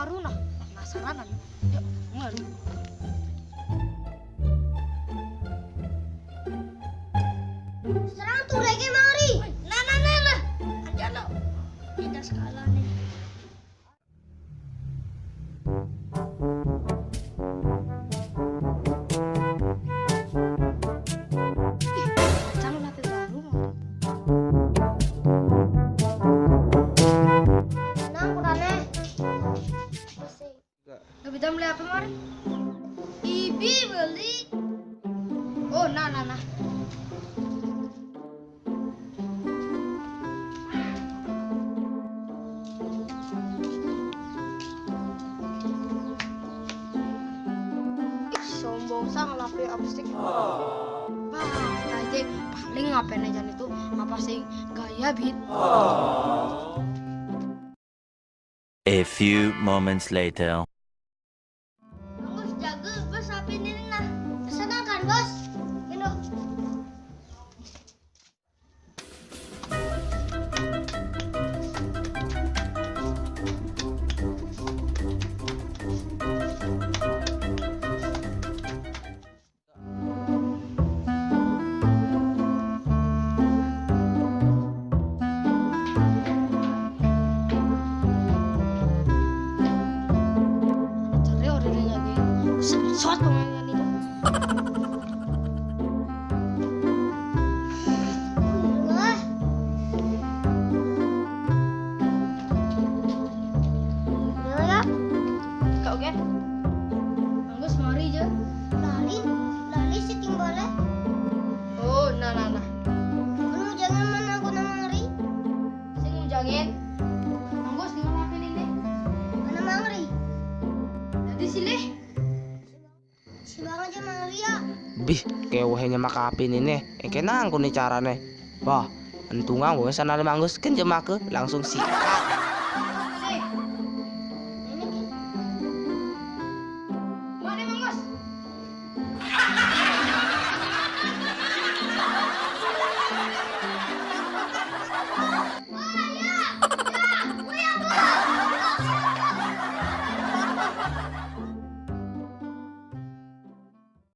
baru nah. Penasaran. Yuk, ngan. Serang tuh lagi mari. Nah. Aja lo. Kita skala nih. Calon HP baru. Nang kurane. Gak bisa beli HP mari. Ibi beli. Oh, nah. Sombong sang lapi abstik. Bah, aja paling ngapain aja itu apa sih gaya bit. A few moments later. Bos jaga bos sapi ini nah. Senang kan bos? Gino. Cari orang lagi. Shot pemainnya itu. Wah. Ya. Kau kan? Bagus mari aja. Lali sitting boleh. Oh, nah. Kamu jangan mana aku nama ngeri. Sing ngujangin. Bagus di mana HP ini? Mana mangri? Jadi silih. Si bang aja mangri ya. Bih, kewehnya makapin ini. Kenang ko ni carane. Wah, entungan wes sana manggus kan jemake langsung sikat.